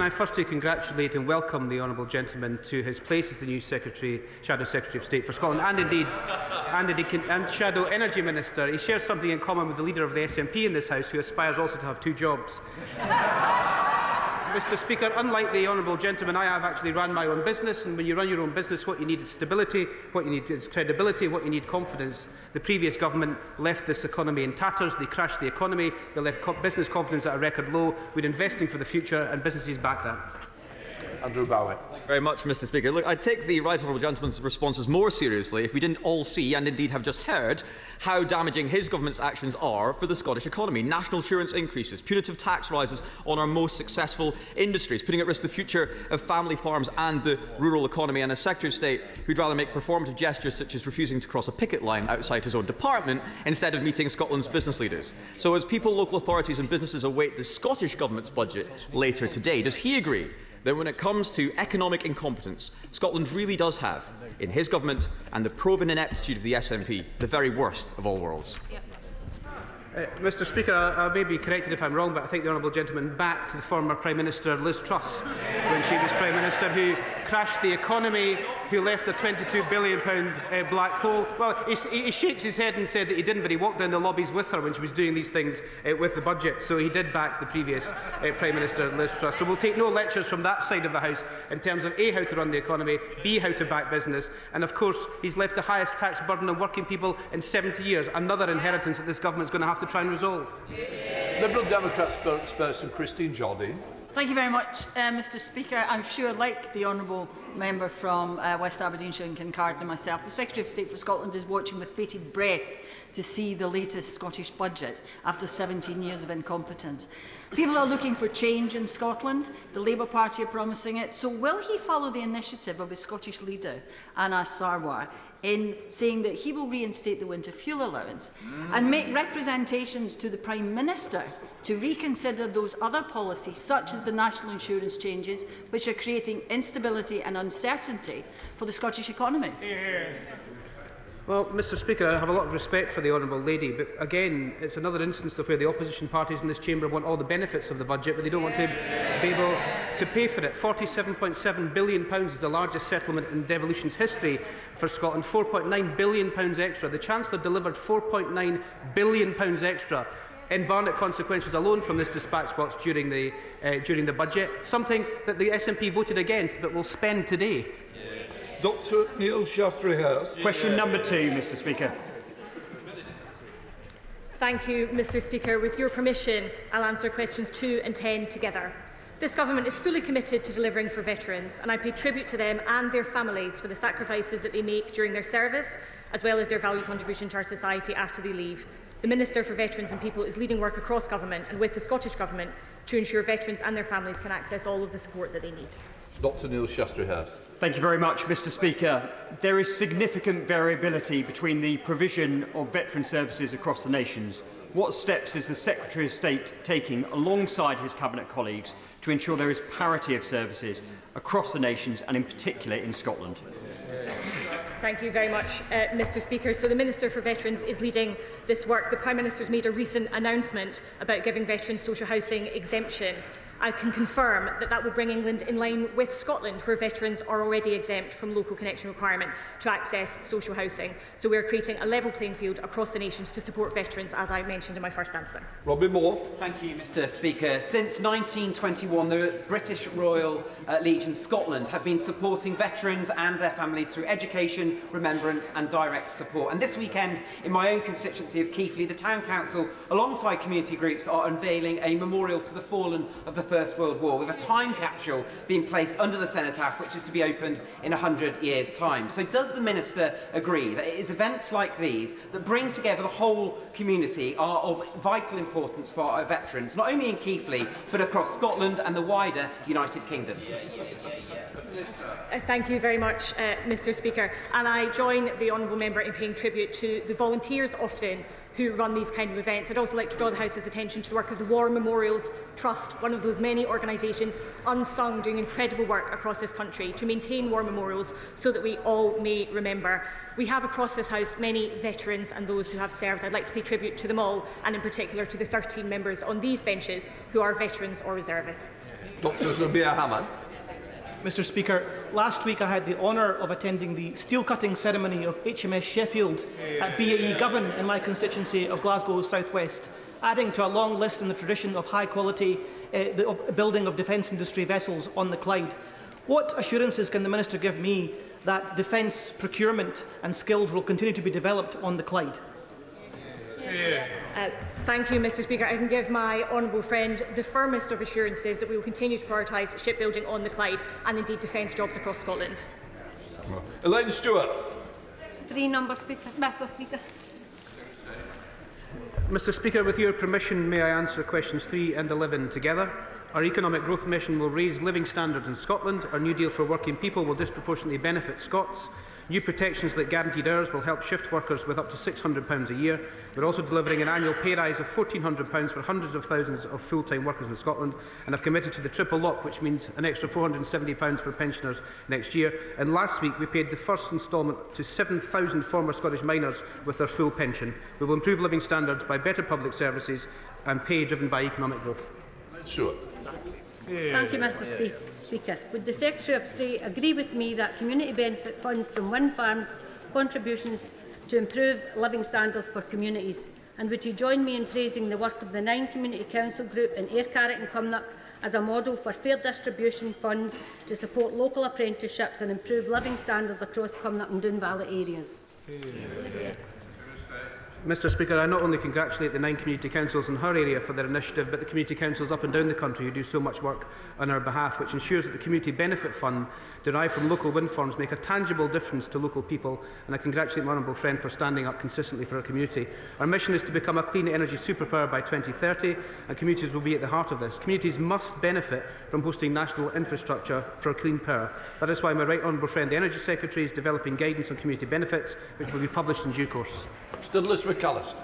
I first to congratulate and welcome the honourable gentleman to his place as the new Shadow Secretary of State for Scotland and Shadow Energy Minister. He shares something in common with the leader of the SNP in this House, who aspires also to have 2 jobs. Mr. Speaker, unlike the honourable gentleman, I have actually run my own business, and when you run your own business, what you need is stability, what you need is credibility, what you need confidence. The previous government left this economy in tatters. They crashed the economy. They left business confidence at a record low. We're investing for the future, and businesses back that. Andrew Bowie. Thank you very much, Mr. Speaker. Look, I'd take the Right Honourable Gentleman's responses more seriously if we didn't all see, and indeed have just heard, how damaging his government's actions are for the Scottish economy. National insurance increases, punitive tax rises on our most successful industries, putting at risk the future of family farms and the rural economy, and a Secretary of State who'd rather make performative gestures such as refusing to cross a picket line outside his own department instead of meeting Scotland's business leaders. So as people, local authorities and businesses await the Scottish Government's budget later today, does he agree that when it comes to economic incompetence, Scotland really does have, in his government and the proven ineptitude of the SNP, the very worst of all worlds? Mr. Speaker, I may be corrected if I'm wrong, but I think the honourable gentleman backed the former Prime Minister Liz Truss when she was Prime Minister, who crashed the economy, who left a £22 billion black hole. Well, he shakes his head and said that he didn't, but he walked down the lobbies with her when she was doing these things with the budget. So he did back the previous Prime Minister Liz Truss. So we'll take no lectures from that side of the House in terms of A, how to run the economy, B, how to back business, and of course he's left the highest tax burden on working people in 70 years, another inheritance that this government is going to have to try and resolve. Liberal Democrat spokesperson Christine Jardine. Thank you very much, Mr. Speaker. I'm sure, like the honourable member from West Aberdeenshire and Kincardine and myself, the Secretary of State for Scotland is watching with bated breath to see the latest Scottish budget after 17 years of incompetence. People are looking for change in Scotland. The Labour Party are promising it. So will he follow the initiative of his Scottish leader, Anas Sarwar, in saying that he will reinstate the winter fuel allowance and make representations to the Prime Minister to reconsider those other policies, such as the national insurance changes, which are creating instability and uncertainty for the Scottish economy? Well, Mr. Speaker, I have a lot of respect for the honourable lady, but again, it's another instance of where the opposition parties in this chamber want all the benefits of the budget, but they don't want to be able to pay for it. £47.7 billion is the largest settlement in devolution's history for Scotland, £4.9 billion extra. The Chancellor delivered £4.9 billion extra in Barnett consequences alone from this dispatch box during the budget, something that the SNP voted against but will spend today. Dr Neil Shastri-Hurst. Question number 2, Mr. Speaker. Thank you, Mr. Speaker. With your permission, I'll answer questions 2 and 10 together. This government is fully committed to delivering for veterans, and I pay tribute to them and their families for the sacrifices that they make during their service, as well as their valued contribution to our society after they leave. The Minister for Veterans and People is leading work across government and with the Scottish Government to ensure veterans and their families can access all of the support that they need. Dr Neil Shastri-Hurst. Thank you very much, Mr. Speaker. There is significant variability between the provision of veteran services across the nations. What steps is the Secretary of State taking alongside his Cabinet colleagues to ensure there is parity of services across the nations and in particular in Scotland? Thank you very much, Mr. Speaker. So the Minister for Veterans is leading this work. The Prime Minister has made a recent announcement about giving veterans social housing exemption. I can confirm that that will bring England in line with Scotland, where veterans are already exempt from local connection requirement to access social housing. So we are creating a level playing field across the nations to support veterans, as I mentioned in my first answer. Robin Moore. Thank you, Mr. Speaker. Since 1921, the British Royal Legion Scotland have been supporting veterans and their families through education, remembrance and direct support. And this weekend, in my own constituency of Keighley, the Town Council, alongside community groups, are unveiling a memorial to the fallen of the First World War, with a time capsule being placed under the cenotaph, which is to be opened in 100 years' time. So does the Minister agree that it is events like these that bring together the whole community are of vital importance for our veterans, not only in Keighley, but across Scotland and the wider United Kingdom? Thank you very much, Mr. Speaker. And I join the honourable member in paying tribute to the volunteers often who run these kind of events. I'd also like to draw the House's attention to the work of the War Memorials Trust, one of those many organisations unsung doing incredible work across this country to maintain war memorials so that we all may remember. We have across this House many veterans and those who have served. I'd like to pay tribute to them all, and in particular to the 13 members on these benches who are veterans or reservists. Dr. Zubia Hamad. Mr Speaker, last week I had the honour of attending the steel-cutting ceremony of HMS Sheffield at BAE Govan in my constituency of Glasgow South West, adding to a long list in the tradition of high-quality building of defence industry vessels on the Clyde. What assurances can the Minister give me that defence procurement and skills will continue to be developed on the Clyde? Thank you, Mr Speaker. I can give my honourable friend the firmest of assurances that we will continue to prioritise shipbuilding on the Clyde and indeed defence jobs across Scotland. Elaine Stewart. Mr Speaker. Mr Speaker, with your permission, may I answer questions 3 and 11 together? Our economic growth mission will raise living standards in Scotland. Our New Deal for working people will disproportionately benefit Scots. New protections like guaranteed hours will help shift workers with up to £600 a year. We're also delivering an annual pay rise of £1,400 for hundreds of thousands of full-time workers in Scotland, and have committed to the triple lock, which means an extra £470 for pensioners next year. And last week we paid the first instalment to 7,000 former Scottish miners with their full pension. We will improve living standards by better public services and pay driven by economic growth. Sure. Thank you, Mr Speaker. Would the Secretary of State agree with me that community benefit funds from wind farms contributions to improve living standards for communities? And would he join me in praising the work of the 9 Community Council Group in Ayrcarrick and Cumnock as a model for fair distribution funds to support local apprenticeships and improve living standards across Cumnock and Doon Valley areas? Mr Speaker, I not only congratulate the 9 community councils in her area for their initiative, but the community councils up and down the country who do so much work on our behalf, which ensures that the Community Benefit Fund derived from local wind farms make a tangible difference to local people, and I congratulate my honourable friend for standing up consistently for our community. Our mission is to become a clean energy superpower by 2030, and communities will be at the heart of this. Communities must benefit from hosting national infrastructure for clean power. That is why my right honourable friend, the Energy Secretary, is developing guidance on community benefits, which will be published in due course. McAllister.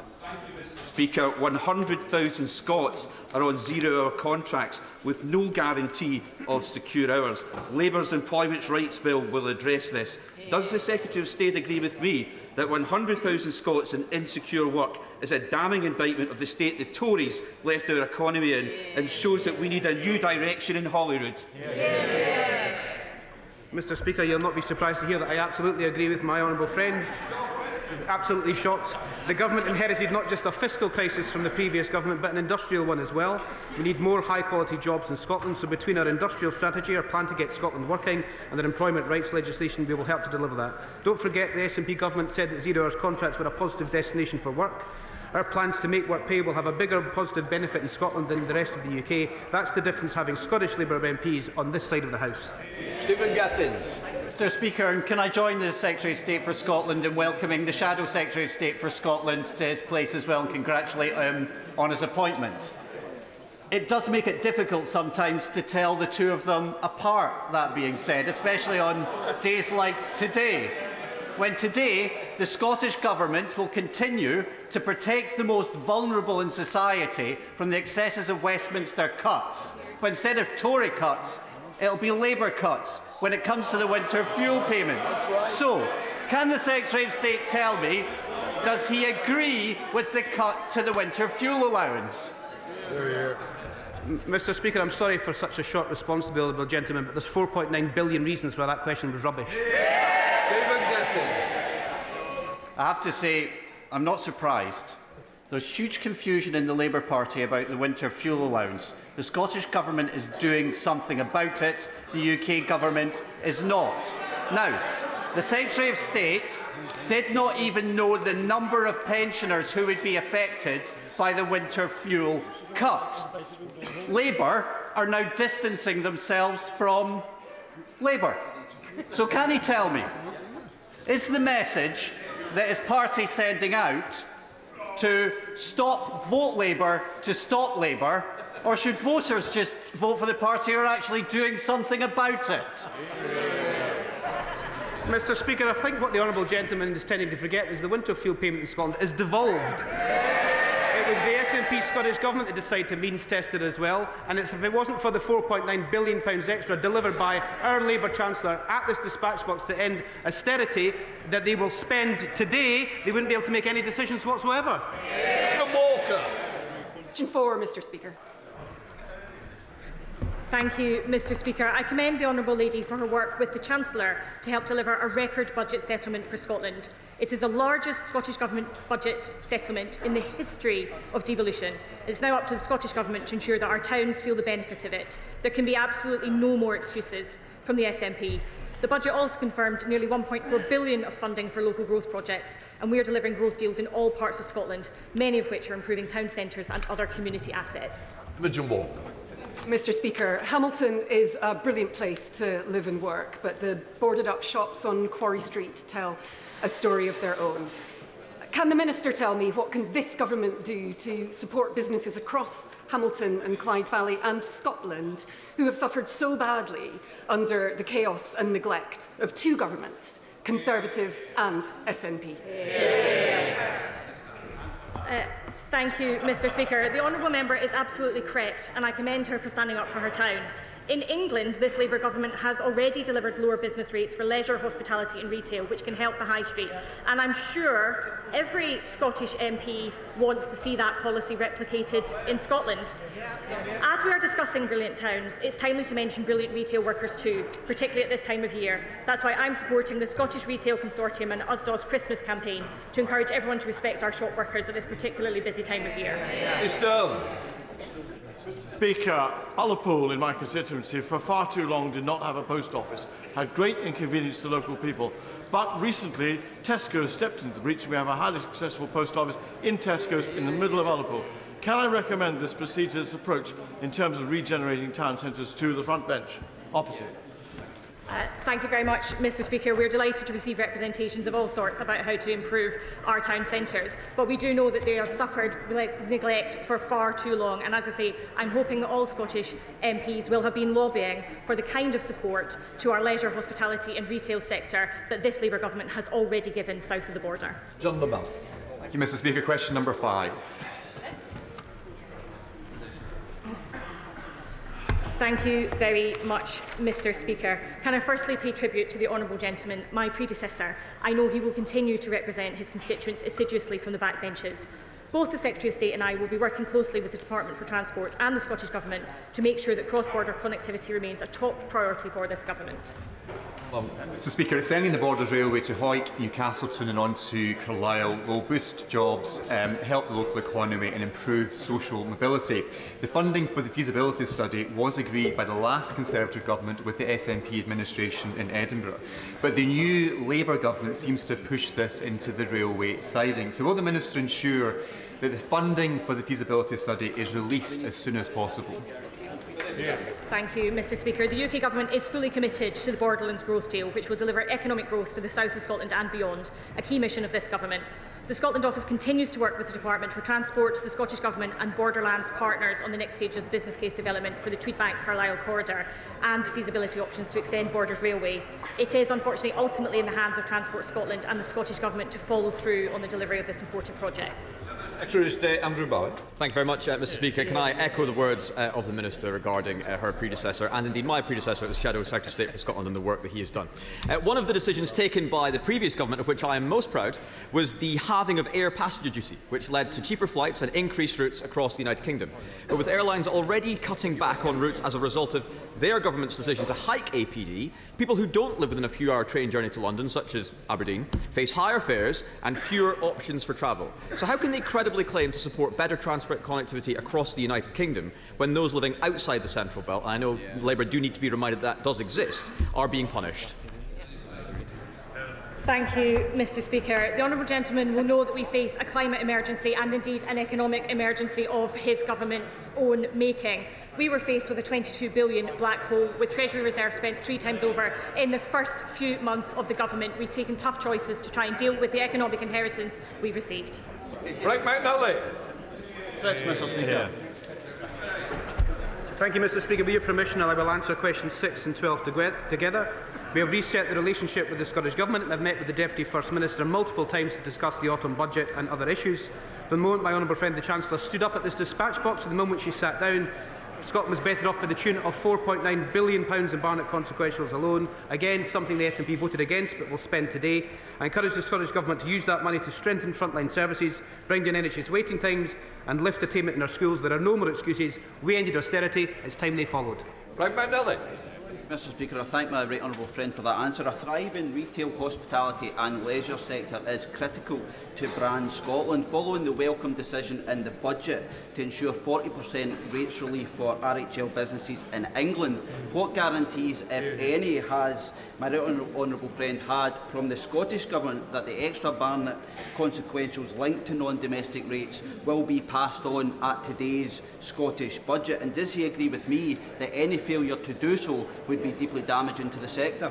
Speaker, 100,000 Scots are on zero-hour contracts with no guarantee of secure hours. Labour's Employment Rights Bill will address this. Does the Secretary of State agree with me that 100,000 Scots in insecure work is a damning indictment of the state the Tories left our economy in and shows that we need a new direction in Holyrood? Mr Speaker, you'll not be surprised to hear that I absolutely agree with my honourable friend. Absolutely shocked. The government inherited not just a fiscal crisis from the previous government, but an industrial one as well. We need more high-quality jobs in Scotland, so between our industrial strategy, our plan to get Scotland working, and our employment rights legislation, we will help to deliver that. Don't forget the SNP government said that zero-hours contracts were a positive destination for work. Our plans to make work pay will have a bigger positive benefit in Scotland than the rest of the UK. That's the difference having Scottish Labour MPs on this side of the House. Stephen Gathins. Mr Speaker, and can I join the Secretary of State for Scotland in welcoming the Shadow Secretary of State for Scotland to his place as well and congratulate him on his appointment. It does make it difficult sometimes to tell the two of them apart, that being said, especially on days like today, when today the Scottish Government will continue to protect the most vulnerable in society from the excesses of Westminster cuts, but instead of Tory cuts, it will be Labour cuts when it comes to the winter fuel payments. So, can the Secretary of State tell me, does he agree with the cut to the winter fuel allowance? Mr Speaker, I'm sorry for such a short response to the honourable gentleman, but there's 4.9 billion reasons why that question was rubbish. I have to say, I'm not surprised. There's huge confusion in the Labour Party about the winter fuel allowance. The Scottish Government is doing something about it. The UK Government is not. Now, the Secretary of State did not even know the number of pensioners who would be affected by the winter fuel cut. Labour are now distancing themselves from Labour. So can he tell me, is the message that his party is sending out to vote Labour to stop Labour, or should voters just vote for the party who are actually doing something about it? Mr. Speaker, I think what the honourable gentleman is tending to forget is the winter fuel payment in Scotland is devolved. It was the SNP Scottish Government that decided to means test it as well, and if it wasn't for the £4.9 billion extra delivered by our Labour Chancellor at this dispatch box to end austerity that they will spend today, they wouldn't be able to make any decisions whatsoever. Question 4, Mr. Speaker. Thank you, Mr. Speaker. I commend the honourable lady for her work with the Chancellor to help deliver a record budget settlement for Scotland. It is the largest Scottish Government budget settlement in the history of devolution. It is now up to the Scottish Government to ensure that our towns feel the benefit of it. There can be absolutely no more excuses from the SNP. The budget also confirmed nearly £1.4 billion of funding for local growth projects, and we are delivering growth deals in all parts of Scotland, many of which are improving town centres and other community assets. Mr. Speaker, Hamilton is a brilliant place to live and work, but the boarded-up shops on Quarry Street tell a story of their own. Can the Minister tell me what can this government do to support businesses across Hamilton and Clyde Valley and Scotland who have suffered so badly under the chaos and neglect of two governments, Conservative and SNP? Thank you, Mr. Speaker. The honourable member is absolutely correct, and I commend her for standing up for her town. In England, this Labour government has already delivered lower business rates for leisure, hospitality and retail, which can help the high street. And I'm sure every Scottish MP wants to see that policy replicated in Scotland. As we are discussing brilliant towns, it's timely to mention brilliant retail workers too, particularly at this time of year. That's why I'm supporting the Scottish Retail Consortium and USDA's Christmas campaign to encourage everyone to respect our shop workers at this particularly busy time of year. Speaker, Ullapool in my constituency for far too long did not have a post office, had great inconvenience to local people. But recently, Tesco stepped into the breach and we have a highly successful post office in Tesco's in the middle of Ullapool. Can I recommend this procedure, this approach, in terms of regenerating town centres to the front bench? Opposite. Thank you very much, Mr. Speaker. We are delighted to receive representations of all sorts about how to improve our town centres, but we do know that they have suffered neglect for far too long, and as I say, I'm hoping that all Scottish MPs will have been lobbying for the kind of support to our leisure, hospitality and retail sector that this Labour government has already given south of the border. Thank you, Mr. Speaker. Question number 5. Thank you very much, Mr. Speaker. Can I firstly pay tribute to the honourable gentleman, my predecessor? I know he will continue to represent his constituents assiduously from the backbenches. Both the Secretary of State and I will be working closely with the Department for Transport and the Scottish Government to make sure that cross-border connectivity remains a top priority for this government. Mr. Speaker, extending the Borders Railway to Hoyk, Newcastleton and on to Carlisle will boost jobs, help the local economy and improve social mobility. The funding for the feasibility study was agreed by the last Conservative government with the SNP administration in Edinburgh. But the new Labour government seems to push this into the railway siding. So will the Minister ensure that the funding for the feasibility study is released as soon as possible? Thank you, Mr. Speaker. The UK Government is fully committed to the Borderlands Growth Deal, which will deliver economic growth for the south of Scotland and beyond, a key mission of this Government. The Scotland Office continues to work with the Department for Transport, the Scottish Government and Borderlands partners on the next stage of the business case development for the Tweedbank-Carlisle corridor and feasibility options to extend Borders Railway. It is unfortunately ultimately in the hands of Transport Scotland and the Scottish Government to follow through on the delivery of this important project. Andrew Bowen. Thank you very much, Mr. Speaker. Can I echo the words of the Minister regarding her predecessor and indeed my predecessor as Shadow Secretary of State for Scotland and the work that he has done. One of the decisions taken by the previous government, of which I am most proud, was the halving of air passenger duty, which led to cheaper flights and increased routes across the United Kingdom. But with airlines already cutting back on routes as a result of their government's decision to hike APD, people who don't live within a few-hour train journey to London, such as Aberdeen, face higher fares and fewer options for travel. So how can they credibly claim to support better transport connectivity across the United Kingdom when those living outside the Central Belt, and I know Labour do need to be reminded that does exist, are being punished? Thank you, Mr. Speaker. The honourable gentleman will know that we face a climate emergency and indeed an economic emergency of his government's own making. We were faced with a £22 billion black hole, with Treasury reserves spent 3 times over in the first few months of the government. We've taken tough choices to try and deal with the economic inheritance we've received. Frank McNally. Thanks, Mr. Speaker. Thank you, Mr. Speaker. With your permission, I will answer questions 6 and 12 together. We have reset the relationship with the Scottish Government and have met with the Deputy First Minister multiple times to discuss the autumn budget and other issues. From the moment my honourable friend the Chancellor stood up at this dispatch box to the moment she sat down, Scotland was better off by the tune of £4.9 billion in Barnett consequentials alone. Again, something the SNP voted against but will spend today. I encourage the Scottish Government to use that money to strengthen frontline services, bring down NHS waiting times and lift attainment in our schools. There are no more excuses. We ended austerity. It's time they followed. Mr. Speaker, I thank my right honourable friend for that answer. A thriving retail, hospitality and leisure sector is critical to brand Scotland. Following the welcome decision in the budget to ensure 40% rates relief for RHL businesses in England, what guarantees, if any, has my right honourable friend had from the Scottish Government that the extra Barnett consequentials linked to non-domestic rates will be passed on at today's Scottish budget? And does he agree with me that any failure to do so would be deeply damaging to the sector?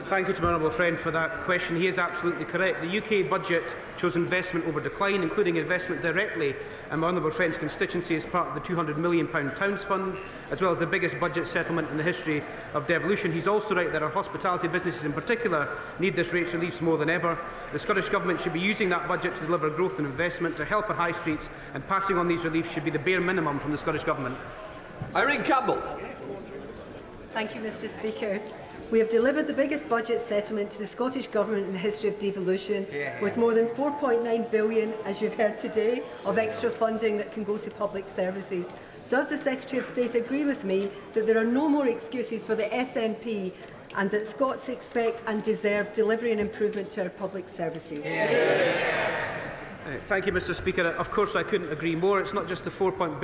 Thank you to my honourable friend for that question. He is absolutely correct. The UK budget shows investment over decline, including investment directly in my honourable friend's constituency as part of the £200 million Towns Fund, as well as the biggest budget settlement in the history of devolution. He's also right that our hospitality businesses in particular need this rates relief more than ever. The Scottish Government should be using that budget to deliver growth and investment to help our high streets, and passing on these reliefs should be the bare minimum from the Scottish Government. Irene Campbell. Thank you, Mr. Speaker. We have delivered the biggest budget settlement to the Scottish Government in the history of devolution, with more than £4.9 billion, as you've heard today, of extra funding that can go to public services. Does the Secretary of State agree with me that there are no more excuses for the SNP and that Scots expect and deserve delivery and improvement to our public services? Thank you, Mr. Speaker. Of course, I couldn't agree more. It's not just the £9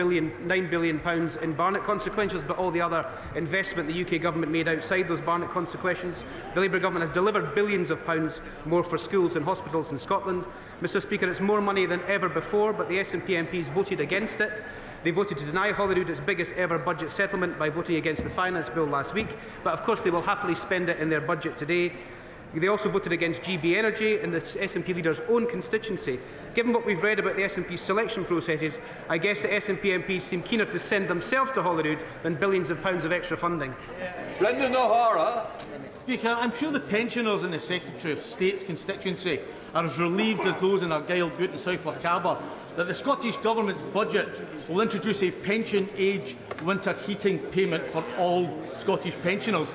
billion in Barnett consequentials, but all the other investment the UK Government made outside those Barnett consequentials. The Labour Government has delivered billions of pounds more for schools and hospitals in Scotland. Mr. Speaker, it's more money than ever before, but the SNP MPs voted against it. They voted to deny Holyrood its biggest ever budget settlement by voting against the Finance Bill last week, but of course they will happily spend it in their budget today. They also voted against GB Energy in the SNP leader's own constituency. Given what we've read about the SNP's selection processes, I guess the SNP MPs seem keener to send themselves to Holyrood than billions of pounds of extra funding. Brendan O'Hara. Speaker, I'm sure the pensioners in the Secretary of State's constituency are as relieved as those in Argyll, Bute and South Lochaber that the Scottish Government's budget will introduce a pension age winter heating payment for all Scottish pensioners.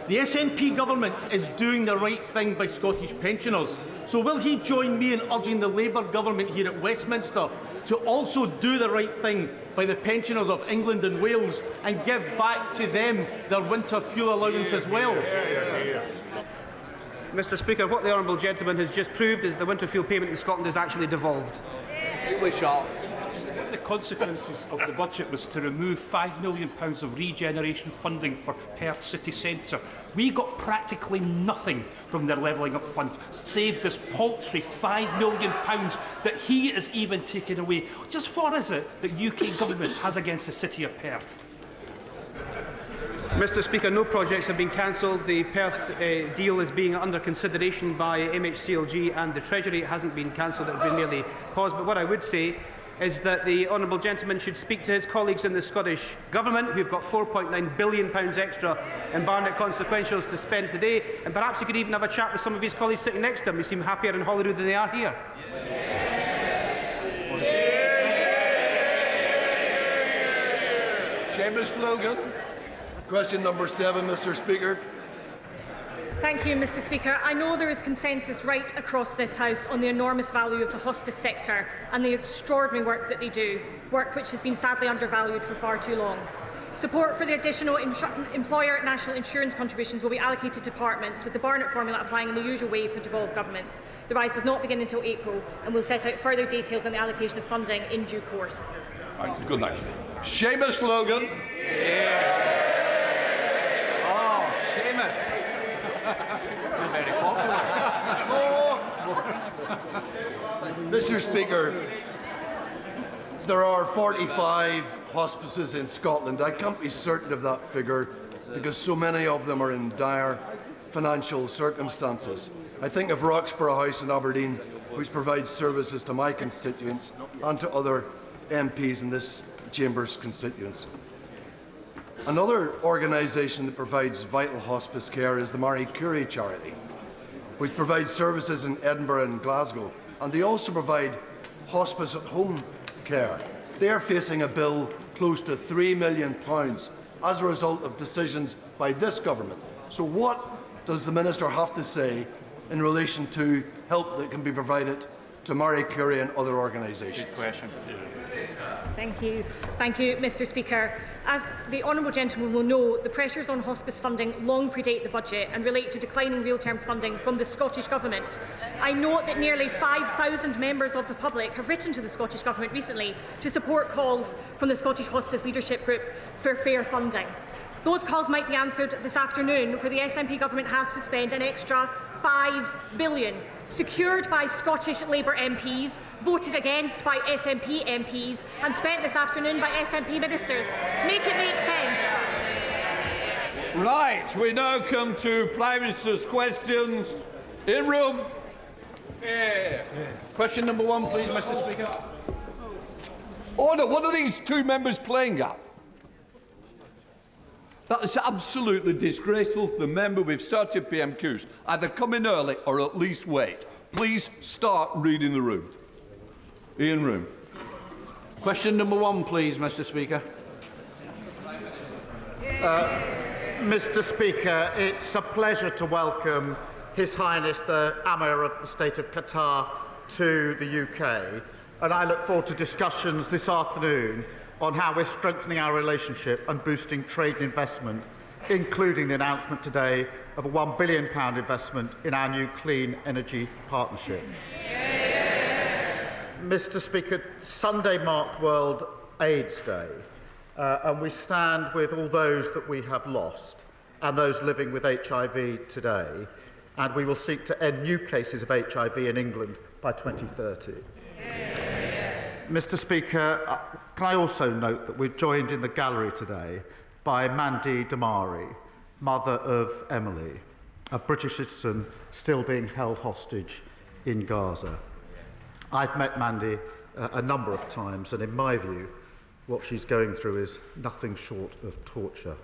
The SNP Government is doing the right thing by Scottish pensioners. So will he join me in urging the Labour Government here at Westminster to also do the right thing by the pensioners of England and Wales and give back to them their winter fuel allowance as well? Mr. Speaker, what the honourable gentleman has just proved is the winter fuel payment in Scotland is actually devolved. The consequences of the budget was to remove £5 million of regeneration funding for Perth city centre. We got practically nothing from their levelling up fund, save this paltry £5 million that he is even taking away. Just what is it that UK Government has against the city of Perth? Mr. Speaker, no projects have been cancelled. The Perth deal is being under consideration by MHCLG and the Treasury. It hasn't been cancelled, it has been merely paused. But what I would say is that the honourable gentleman should speak to his colleagues in the Scottish Government, who have got £4.9 billion extra in Barnett consequentials to spend today, and perhaps he could even have a chat with some of his colleagues sitting next to him who seem happier in Holyrood than they are here. Seamus Logan. Question number 7, Mr. Speaker. Thank you, Mr. Speaker. I know there is consensus right across this House on the enormous value of the hospice sector and the extraordinary work that they do, work which has been sadly undervalued for far too long. Support for the additional employer national insurance contributions will be allocated to departments, with the Barnett formula applying in the usual way for devolved governments. The rise does not begin until April, and we'll set out further details on the allocation of funding in due course. Thank you. Good night. Seamus Logan. Oh, Seamus. Very popular. Mr. Speaker, there are 45 hospices in Scotland. I can't be certain of that figure because so many of them are in dire financial circumstances. I think of Roxburgh House in Aberdeen, which provides services to my constituents and to other MPs in this Chamber's constituency. Another organisation that provides vital hospice care is the Marie Curie charity, which provides services in Edinburgh and Glasgow, and they also provide hospice at home care. They are facing a bill close to £3 million as a result of decisions by this government. So what does the Minister have to say in relation to help that can be provided to Marie Curie and other organisations? Good question. Thank you, Mr. Speaker. As the honourable gentleman will know, the pressures on hospice funding long predate the budget and relate to declining real terms funding from the Scottish Government. I note that nearly 5,000 members of the public have written to the Scottish Government recently to support calls from the Scottish Hospice Leadership Group for fair funding. Those calls might be answered this afternoon, where the SNP Government has to spend an extra £5 billion, secured by Scottish Labour MPs, voted against by SNP MPs and spent this afternoon by SNP ministers. Make it make sense. Right, we now come to Prime Minister's questions. In room. Question number 1, please, Mr. Speaker. Order. What are these two members playing at? That is absolutely disgraceful for the member. We've started PMQs. Either come in early or at least wait. Please start reading the room. In room. Question number 1, please, Mr. Speaker. Mr. Speaker, it's a pleasure to welcome His Highness the Emir of the State of Qatar to the UK, and I look forward to discussions this afternoon on how we're strengthening our relationship and boosting trade and investment, including the announcement today of a £1 billion investment in our new clean energy partnership. Mr. Speaker, Sunday marked World AIDS Day, and we stand with all those that we have lost and those living with HIV today, and we will seek to end new cases of HIV in England by 2030. Mr. Speaker, can I also note that we're joined in the gallery today by Mandy Damari, mother of Emily, a British citizen still being held hostage in Gaza. I've met Mandy a number of times, and in my view, what she's going through is nothing short of torture.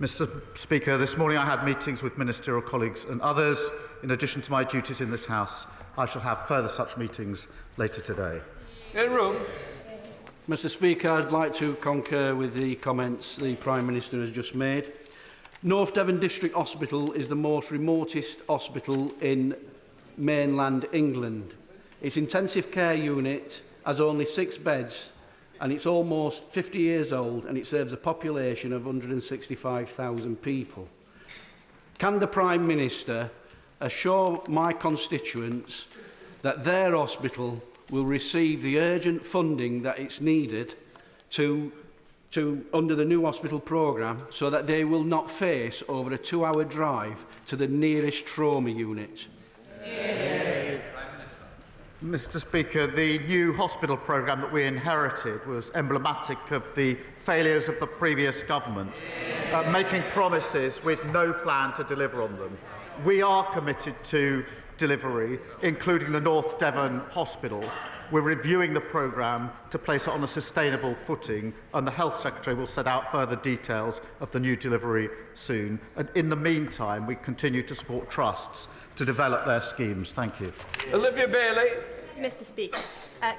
Mr. Speaker, this morning I had meetings with ministerial colleagues and others. In addition to my duties in this House, I shall have further such meetings later today. In room. Mr. Speaker, I'd like to concur with the comments the Prime Minister has just made. North Devon District Hospital is the most remotest hospital in mainland England. Its intensive care unit has only 6 beds, and it's almost 50 years old, and it serves a population of 165,000 people. Can the Prime Minister assure my constituents that their hospital will receive the urgent funding that it's needed under the new hospital programme, so that they will not face over a 2-hour drive to the nearest trauma unit? Mr. Speaker, the new hospital programme that we inherited was emblematic of the failures of the previous government, making promises with no plan to deliver on them. We are committed to delivery, including the North Devon Hospital. We're reviewing the programme to place it on a sustainable footing, and the Health Secretary will set out further details of the new delivery soon. And in the meantime, we continue to support trusts to develop their schemes. Thank you. Olivia Bailey. Mr. Speaker,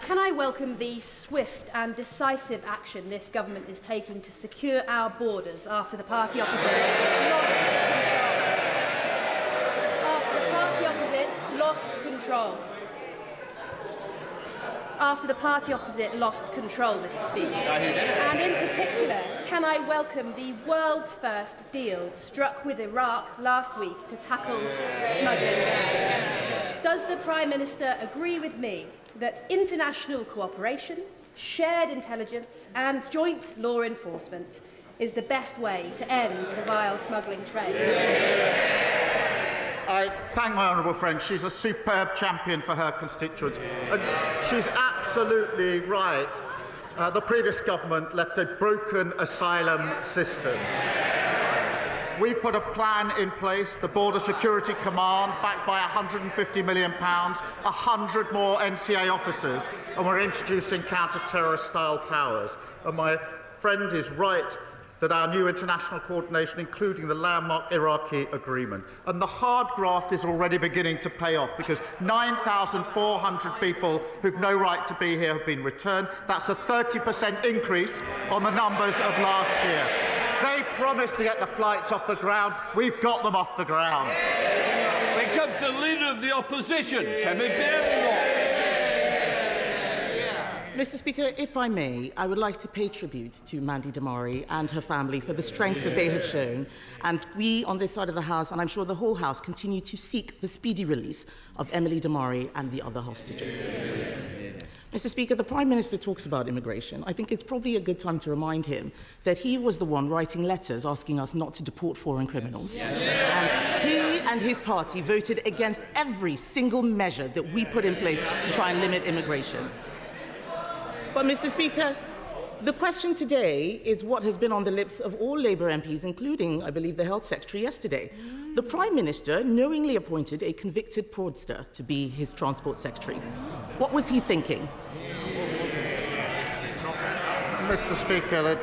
can I welcome the swift and decisive action this government is taking to secure our borders after the party opposite lost control. After the party opposite lost control, Mr. Speaker. And in particular, can I welcome the world-first deal struck with Iraq last week to tackle smuggling gangs? Does the Prime Minister agree with me that international cooperation, shared intelligence and joint law enforcement is the best way to end the vile smuggling trade? I thank my honourable friend. She's a superb champion for her constituents. And she's absolutely right. The previous government left a broken asylum system. We put a plan in place, the Border Security Command, backed by £150 million, 100 more NCA officers, and we're introducing counter-terrorist-style powers. And my friend is right that our new international coordination, including the landmark Iraqi agreement. And the hard graft is already beginning to pay off, because 9,400 people who've no right to be here have been returned. That's a 30% increase on the numbers of last year. They promised to get the flights off the ground. We've got them off the ground. We come to the Leader of the Opposition, Kemi Badenoch. Mr. Speaker, if I may, I would like to pay tribute to Mandy Damari and her family for the strength that they have shown. And we on this side of the House, and I'm sure the whole House, continue to seek the speedy release of Emily Damari and the other hostages. Mr. Speaker, the Prime Minister talks about immigration. I think it's probably a good time to remind him that he was the one writing letters asking us not to deport foreign criminals. And he and his party voted against every single measure that we put in place to try and limit immigration. But, Mr. Speaker, the question today is what has been on the lips of all Labour MPs, including, I believe, the Health Secretary yesterday. The Prime Minister knowingly appointed a convicted fraudster to be his Transport Secretary. What was he thinking? Mr. Speaker, the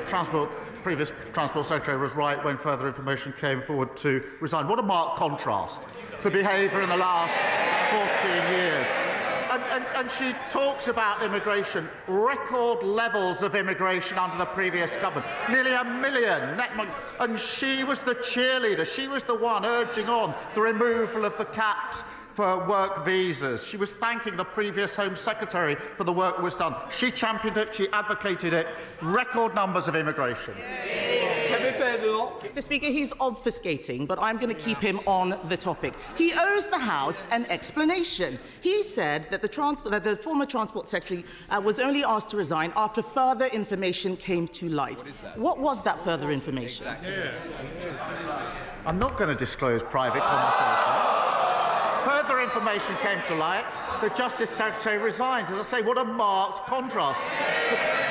previous Transport Secretary was right when further information came forward to resign. What a marked contrast to behaviour in the last 14 years. And she talks about immigration, record levels of immigration under the previous government, nearly 1 million. And she was the cheerleader. She was the one urging on the removal of the caps for work visas. She was thanking the previous Home Secretary for the work that was done. She championed it. She advocated it. Record numbers of immigration. Mr. Speaker, he's obfuscating, but I'm going to keep him on the topic. He owes the House an explanation. He said that the former Transport Secretary was only asked to resign after further information came to light. What was that further information? I'm not going to disclose private conversations. Further information came to light. The Justice Secretary resigned. As I say, what a marked contrast.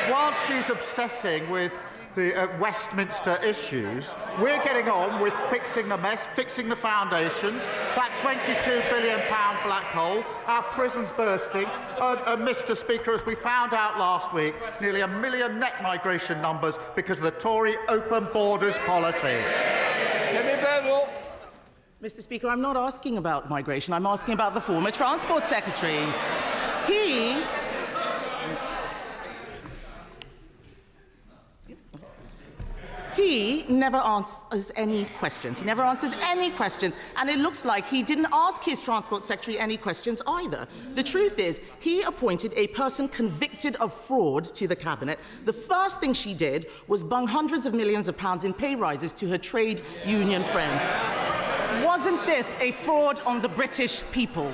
Whilst she's obsessing with the Westminster issues, we're getting on with fixing the mess, fixing the foundations, that £22 billion black hole, our prisons bursting, Mr. Speaker, as we found out last week, nearly 1 million net migration numbers because of the Tory open borders policy. Mr. Speaker, I'm not asking about migration. I'm asking about the former Transport Secretary. He never answers any questions. He never answers any questions. And it looks like he didn't ask his Transport Secretary any questions either. The truth is, he appointed a person convicted of fraud to the Cabinet. The first thing she did was bung hundreds of millions of pounds in pay rises to her trade union friends. Wasn't this a fraud on the British people?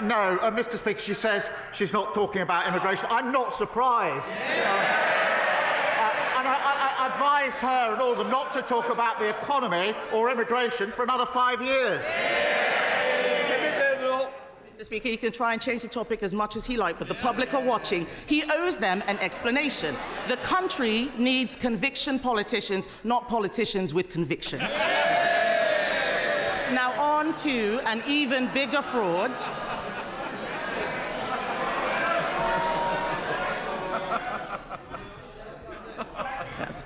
No, Mr. Speaker, she says she's not talking about immigration. I'm not surprised. And I advise her and all of them not to talk about the economy or immigration for another 5 years. Mr. Speaker, he can try and change the topic as much as he likes, but the public are watching. He owes them an explanation. The country needs conviction politicians, not politicians with convictions. Now on to an even bigger fraud. Yes.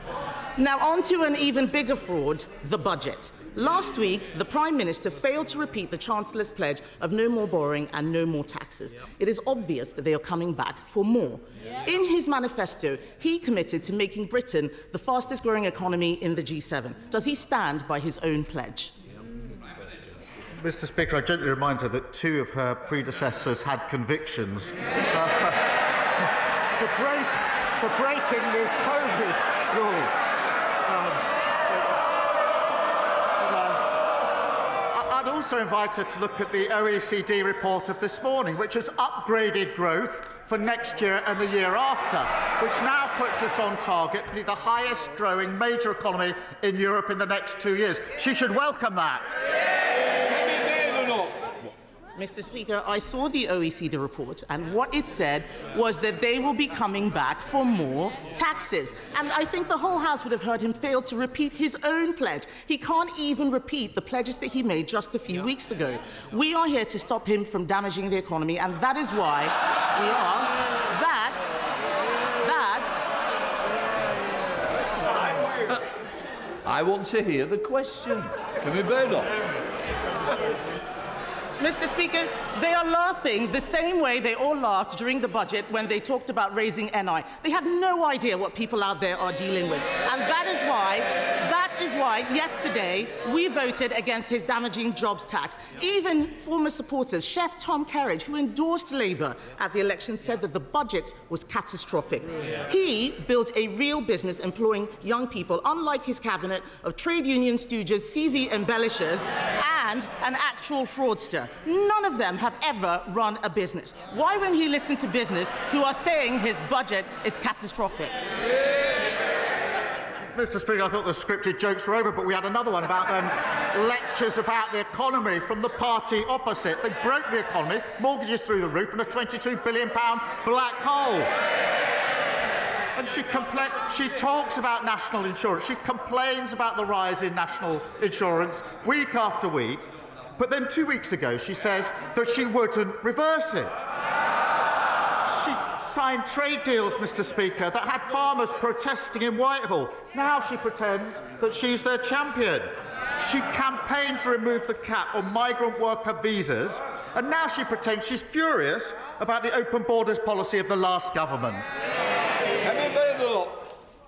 Now on to an even bigger fraud, the budget. Last week, the Prime Minister failed to repeat the Chancellor's pledge of no more borrowing and no more taxes. It is obvious that they are coming back for more. In his manifesto, he committed to making Britain the fastest-growing economy in the G7. Does he stand by his own pledge? Mr. Speaker, I gently remind her that 2 of her predecessors had convictions for breaking the COVID rules. I'd also invite her to look at the OECD report of this morning, which has upgraded growth for next year and the year after, which now puts us on target to be the highest growing major economy in Europe in the next 2 years. She should welcome that. Mr. Speaker, I saw the OECD report, and what it said was that they will be coming back for more taxes. And I think the whole House would have heard him fail to repeat his own pledge. He can't even repeat the pledges that he made just a few weeks ago. We are here to stop him from damaging the economy, and that is why we are I want to hear the question. Kemi Badenoch. Mr. Speaker, they are laughing the same way they all laughed during the budget when they talked about raising NI. They have no idea what people out there are dealing with. And that is why yesterday we voted against his damaging jobs tax. Even former supporters, Chef Tom Carriage, who endorsed Labour at the election, said that the budget was catastrophic. He built a real business employing young people, unlike his cabinet of trade union stooges, CV embellishers, and an actual fraudster. None of them have ever run a business. Why won't he listen to business who are saying his budget is catastrophic? Mr. Speaker, I thought the scripted jokes were over, but we had another one about lectures about the economy from the party opposite. They broke the economy, mortgages through the roof, and a £22 billion black hole. And she talks about national insurance. She complains about the rise in national insurance week after week. But then 2 weeks ago, she says that she wouldn't reverse it. She signed trade deals, Mr. Speaker, that had farmers protesting in Whitehall. Now she pretends that she's their champion. She campaigned to remove the cap on migrant worker visas, and now she pretends she's furious about the open borders policy of the last government.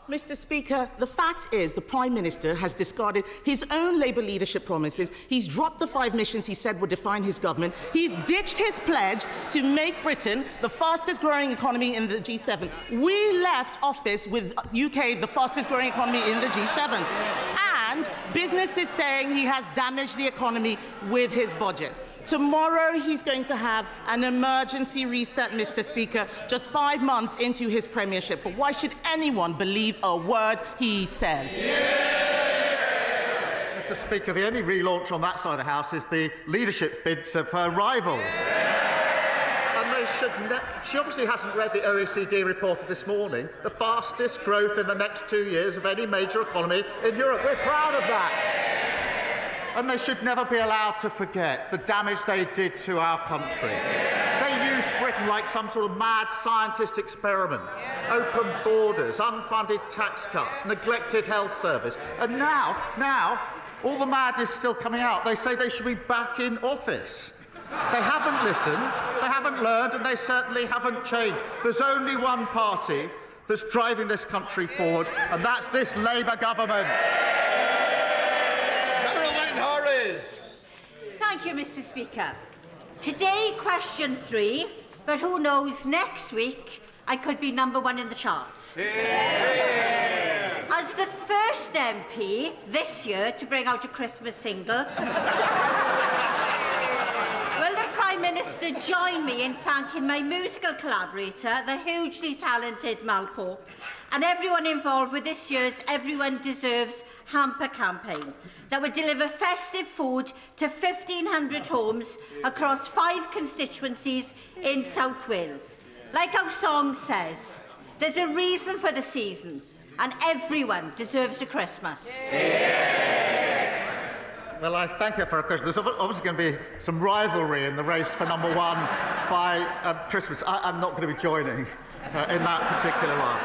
Mr. Speaker, the fact is the Prime Minister has discarded his own Labour leadership promises. He's dropped the 5 missions he said would define his government. He's ditched his pledge to make Britain the fastest-growing economy in the G7. We left office with UK the fastest-growing economy in the G7. And business is saying he has damaged the economy with his budget. Tomorrow he's going to have an emergency reset, Mr. Speaker, just 5 months into his premiership. But why should anyone believe a word he says? Mr. Speaker, the only relaunch on that side of the House is the leadership bids of her rivals. And they should she obviously hasn't read the OECD report of this morning, the fastest growth in the next 2 years of any major economy in Europe. We're proud of that. And they should never be allowed to forget the damage they did to our country. They used Britain like some sort of mad scientist experiment. Open borders, unfunded tax cuts, neglected health service. And now, all the madness is still coming out. They say they should be back in office. They haven't listened, they haven't learned, and they certainly haven't changed. There's only one party that's driving this country forward, and that's this Labour government. Thank you, Mr. Speaker. Today, question 3, but who knows, next week I could be #1 in the charts. As the first MP this year to bring out a Christmas single, will the Prime Minister join me in thanking my musical collaborator, the hugely talented Mal Pope, and everyone involved with this year's Everyone Deserves hamper campaign that would deliver festive food to 1,500 homes across 5 constituencies in South Wales. Like our song says, there's a reason for the season, and everyone deserves a Christmas. Well, I thank her for her question. There's obviously going to be some rivalry in the race for #1 by Christmas. I'm not going to be joining in that particular one.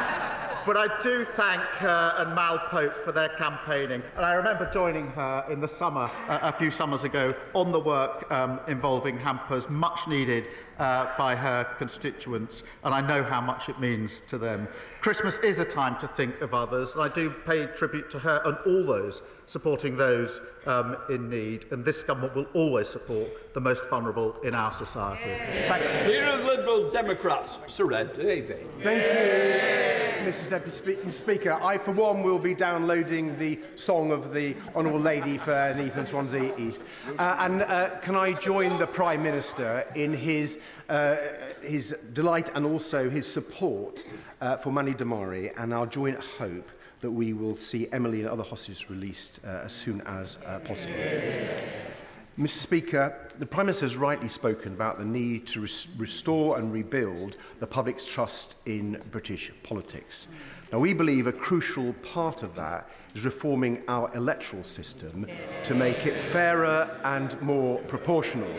But I do thank her and Mal Pope for their campaigning. And I remember joining her in the summer, a few summers ago, on the work involving hampers, much needed by her constituents. And I know how much it means to them. Christmas is a time to think of others. And I do pay tribute to her and all those supporting those in need. And this government will always support the most vulnerable in our society. Thank you. Leader of the Liberal Democrats, Sir Ed Davey. Thank you, Mrs Deputy Speaker. I, for one, will be downloading the song of the Honourable Lady for Neath and Swansea East. Can I join the Prime Minister in his delight and also his support for Mani Damari, and our joint hope that we will see Emily and other hostages released as soon as possible. Mr. Speaker, the Prime Minister has rightly spoken about the need to restore and rebuild the public's trust in British politics. Now, we believe a crucial part of that is reforming our electoral system to make it fairer and more proportional.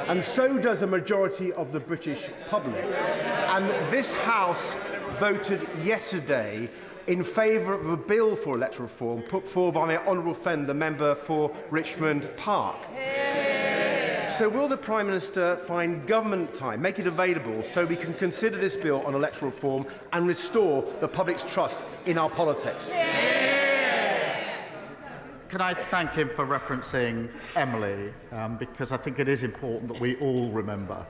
And so does a majority of the British public. And this House voted yesterday in favour of a bill for electoral reform put forward by my honourable friend, the member for Richmond Park. So will the Prime Minister find government time, make it available, so we can consider this bill on electoral reform and restore the public's trust in our politics? Can I thank him for referencing Emily, because I think it is important that we all remember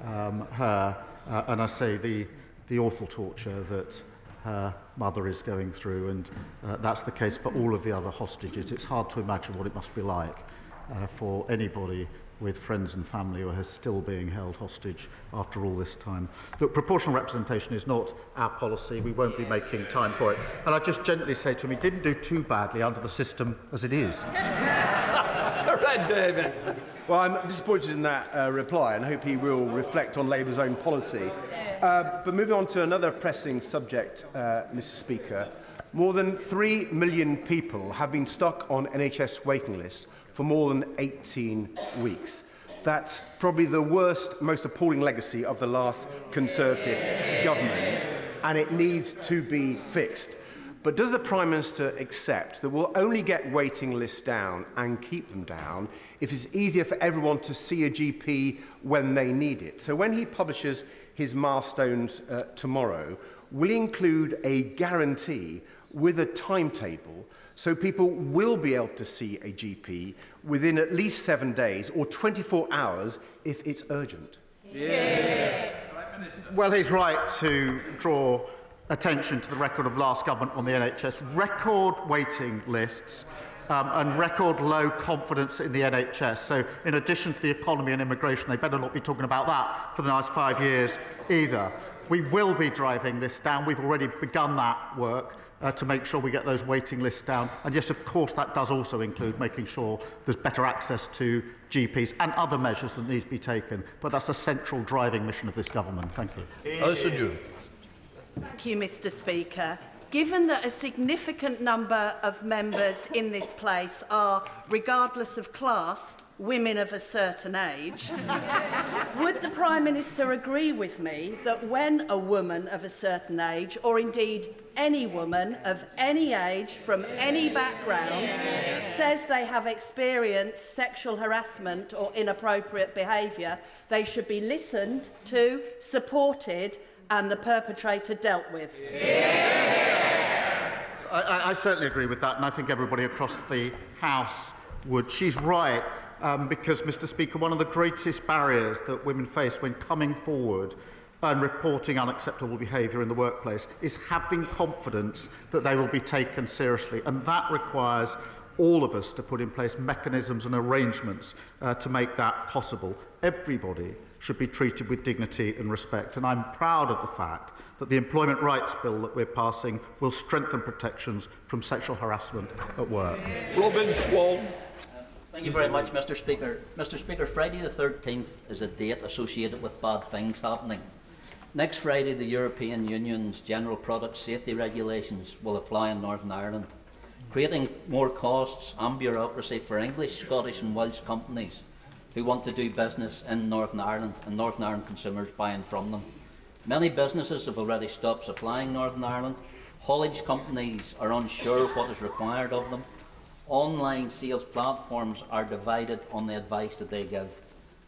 her, and I say the awful torture that her mother is going through, and that's the case for all of the other hostages. It's hard to imagine what it must be like for anybody with friends and family who are still being held hostage after all this time. Look, proportional representation is not our policy. We won't be making time for it. And I just gently say to him, he didn't do too badly under the system as it is. Correct, David. Well, I'm disappointed in that reply and hope he will reflect on Labour's own policy. But moving on to another pressing subject, Mr. Speaker, more than 3 million people have been stuck on NHS waiting lists for more than 18 weeks. That's probably the worst, most appalling legacy of the last Conservative government, and it needs to be fixed. But does the Prime Minister accept that we'll only get waiting lists down and keep them down if it's easier for everyone to see a GP when they need it? So when he publishes his milestones tomorrow, will he include a guarantee with a timetable so people will be able to see a GP within at least 7 days or 24 hours if it's urgent? Yeah. Well, he's right to draw attention to the record of last government on the NHS. Record waiting lists and record low confidence in the NHS. So in addition to the economy and immigration, they better not be talking about that for the next 5 years either. We will be driving this down. We've already begun that work to make sure we get those waiting lists down. And yes, of course, that does also include making sure there's better access to GPs and other measures that need to be taken. But that's a central driving mission of this government. Thank you. Thank you, Mr. Speaker. Given that a significant number of members in this place are, regardless of class, women of a certain age, would the Prime Minister agree with me that when a woman of a certain age, or indeed any woman of any age from any background, says they have experienced sexual harassment or inappropriate behaviour, they should be listened to, supported and the perpetrator dealt with? I certainly agree with that, and I think everybody across the House would. She's right, because, Mr. Speaker, one of the greatest barriers that women face when coming forward and reporting unacceptable behaviour in the workplace is having confidence that they will be taken seriously, and that requires all of us to put in place mechanisms and arrangements to make that possible. Everybody should be treated with dignity and respect, and I'm proud of the fact that the Employment Rights Bill that we're passing will strengthen protections from sexual harassment at work. Robin Swan. Thank you very much, Mr. Speaker. Mr. Speaker, Friday the 13th is a date associated with bad things happening. Next Friday, the European Union's General Product Safety Regulations will apply in Northern Ireland, creating more costs and bureaucracy for English, Scottish and Welsh companies who want to do business in Northern Ireland and Northern Ireland consumers buying from them. Many businesses have already stopped supplying Northern Ireland. Haulage companies are unsure what is required of them. Online sales platforms are divided on the advice that they give.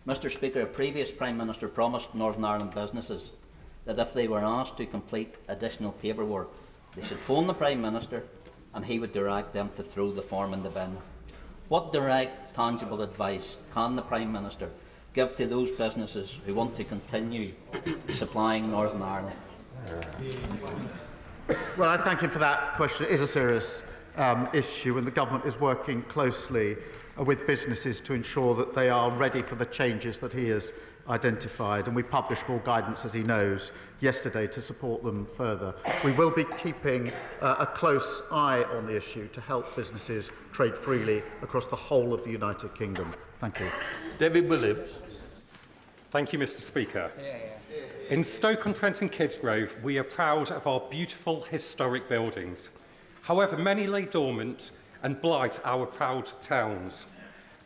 Mr. Speaker, a previous Prime Minister promised Northern Ireland businesses that if they were asked to complete additional paperwork, they should phone the Prime Minister and he would direct them to throw the form in the bin. What direct, tangible advice can the Prime Minister give to those businesses who want to continue supplying Northern Ireland? Well, I thank him for that question. It is a serious issue, and the government is working closely with businesses to ensure that they are ready for the changes that he has identified, and we published more guidance, as he knows, yesterday to support them further. We will be keeping a close eye on the issue to help businesses trade freely across the whole of the United Kingdom. Thank you. David Williams. Thank you, Mr. Speaker. In Stoke-on-Trent and Kidsgrove, we are proud of our beautiful historic buildings. However, many lay dormant and blight our proud towns.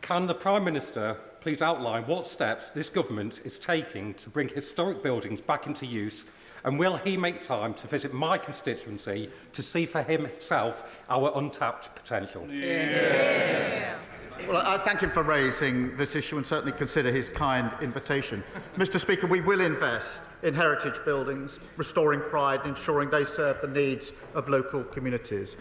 Can the Prime Minister please outline what steps this government is taking to bring historic buildings back into use, and will he make time to visit my constituency to see for himself our untapped potential? Well, I thank him for raising this issue and certainly consider his kind invitation. Mr. Speaker, we will invest in heritage buildings, restoring pride and ensuring they serve the needs of local communities.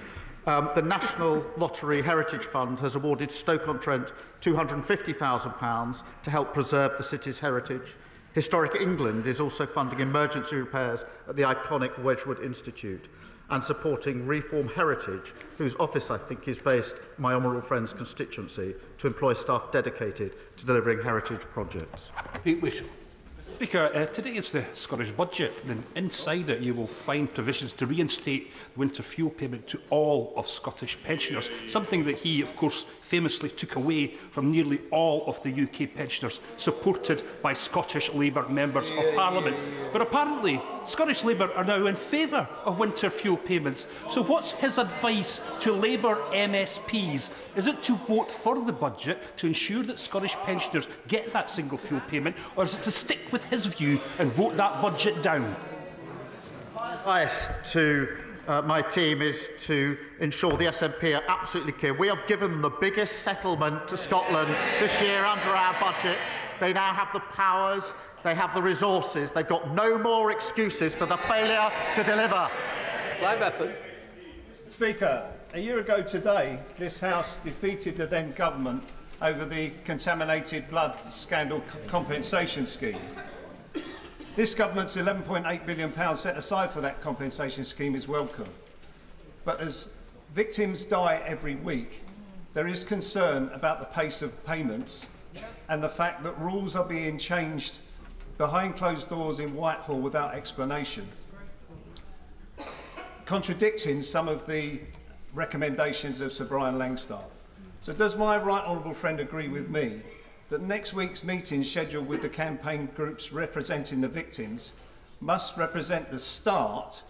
The National Lottery Heritage Fund has awarded Stoke-on-Trent £250,000 to help preserve the city's heritage. Historic England is also funding emergency repairs at the iconic Wedgwood Institute and supporting Reform Heritage, whose office, I think, is based in my honourable friend's constituency, to employ staff dedicated to delivering heritage projects. Pete Wishart. Speaker, today is the Scottish Budget, and inside it you will find provisions to reinstate the winter fuel payment to all of Scottish pensioners, something that he, of course, famously took away from nearly all of the UK pensioners, supported by Scottish Labour members of Parliament. But apparently, Scottish Labour are now in favour of winter fuel payments. So what's his advice to Labour MSPs? Is it to vote for the budget to ensure that Scottish pensioners get that single fuel payment, or is it to stick with his view and vote that budget down? Advice to my team is to ensure the SNP are absolutely clear. We have given them the biggest settlement to Scotland this year under our budget. They now have the powers, they have the resources, they've got no more excuses for the failure to deliver. Clive Efford. Speaker, a year ago today, this House defeated the then government over the contaminated blood scandal compensation scheme. This government's £11.8 billion set aside for that compensation scheme is welcome. But as victims die every week, there is concern about the pace of payments and the fact that rules are being changed behind closed doors in Whitehall without explanation, contradicting some of the recommendations of Sir Brian Langstaff. So does my right honourable friend agree with me that next week's meeting scheduled with the campaign groups representing the victims must represent the start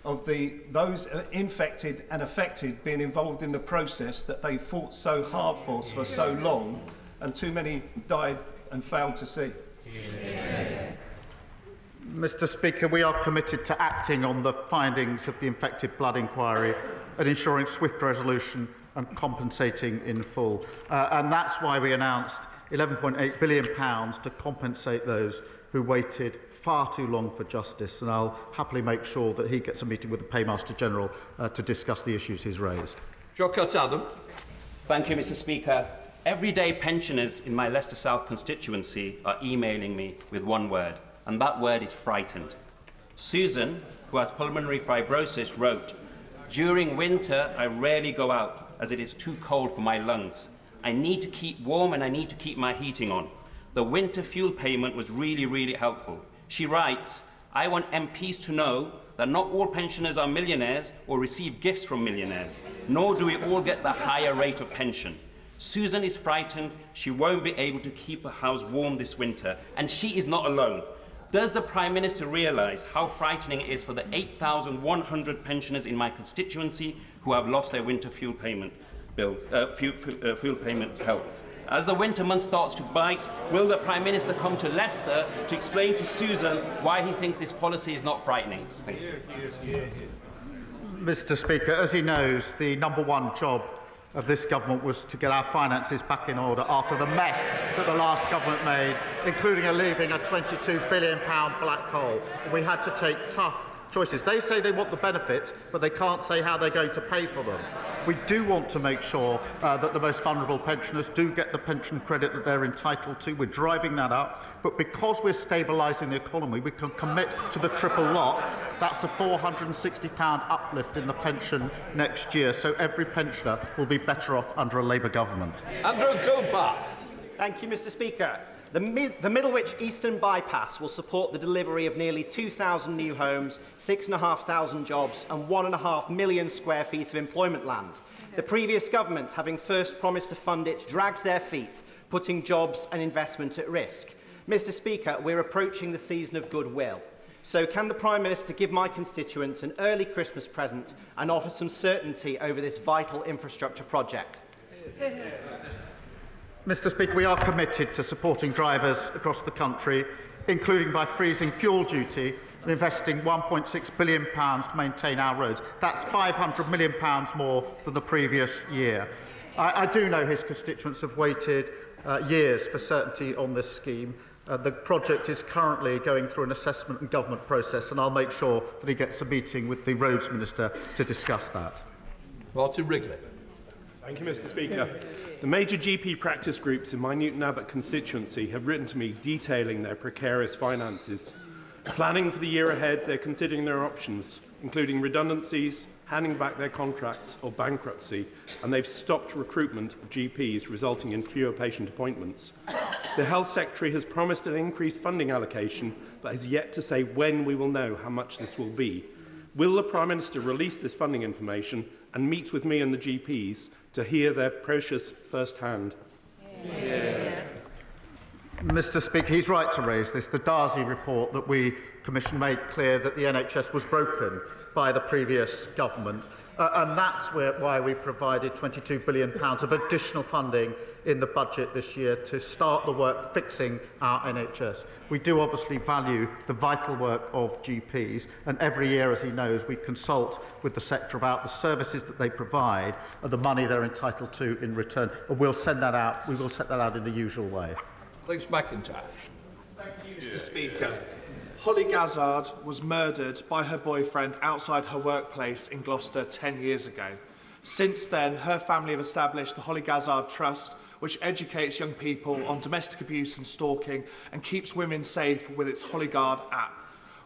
of those infected and affected being involved in the process that they fought so hard for so long and too many died and failed to see? Mr. Speaker, we are committed to acting on the findings of the infected blood inquiry and ensuring swift resolution and compensating in full. And that's why we announced £11.8 billion to compensate those who waited far too long for justice. And I'll happily make sure that he gets a meeting with the Paymaster General to discuss the issues he's raised. Adam. Thank you, Mr. Speaker. Everyday pensioners in my Leicester South constituency are emailing me with one word, and that word is frightened. Susan, who has pulmonary fibrosis, wrote, "During winter, I rarely go out as it is too cold for my lungs. I need to keep warm and I need to keep my heating on. The winter fuel payment was really helpful." She writes, "I want MPs to know that not all pensioners are millionaires or receive gifts from millionaires, nor do we all get the higher rate of pension. Susan is frightened she won't be able to keep her house warm this winter, and she is not alone. Does the Prime Minister realise how frightening it is for the 8,100 pensioners in my constituency who have lost their winter fuel payment fuel payment help? As the winter month starts to bite, will the Prime Minister come to Leicester to explain to Susan why he thinks this policy is not frightening?" Thank you. Mr. Speaker, as he knows, the #1 job of this government was to get our finances back in order after the mess that the last government made, including leaving a £22 billion black hole. We had to take tough choices. They say they want the benefits, but they can't say how they're going to pay for them. We do want to make sure that the most vulnerable pensioners do get the pension credit that they're entitled to. We're driving that up. But because we're stabilising the economy, we can commit to the triple lock That's a £460 uplift in the pension next year, so every pensioner will be better off under a Labour government. Andrew Cooper. Thank you, Mr Speaker. The Middlewich Eastern Bypass will support the delivery of nearly 2,000 new homes, 6,500 jobs and 1.5 million square feet of employment land. The previous government, having first promised to fund it, dragged their feet, putting jobs and investment at risk. Mr Speaker, we're approaching the season of goodwill. So can the Prime Minister give my constituents an early Christmas present and offer some certainty over this vital infrastructure project? Mr Speaker, we are committed to supporting drivers across the country, including by freezing fuel duty and investing £1.6 billion to maintain our roads. That's £500 million more than the previous year. I do know his constituents have waited years for certainty on this scheme. The project is currently going through an assessment and government process, and I'll make sure that he gets a meeting with the Roads Minister to discuss that. Martin Wrigley. Thank you, Mr Speaker. The major GP practice groups in my Newton Abbot constituency have written to me detailing their precarious finances. Planning for the year ahead, they're considering their options, including redundancies, handing back their contracts or bankruptcy, and they've stopped recruitment of GPs, resulting in fewer patient appointments. The Health Secretary has promised an increased funding allocation, but has yet to say when we will know how much this will be. Will the Prime Minister release this funding information and meet with me and the GPs to hear their precious first-hand? Mr Speaker, he's right to raise this. The Darzi report that we commissioned made clear that the NHS was broken by the previous government, and that's why we provided £22 billion of additional funding in the budget this year to start the work fixing our NHS. We do obviously value the vital work of GPs, and every year, as he knows, we consult with the sector about the services that they provide and the money they're entitled to in return. And we'll send that out. We will set that out in the usual way. Thanks, McIntyre. Mr Speaker, Holly Gazzard was murdered by her boyfriend outside her workplace in Gloucester 10 years ago. Since then, her family have established the Holly Gazzard Trust, which educates young people on domestic abuse and stalking and keeps women safe with its Hollyguard app.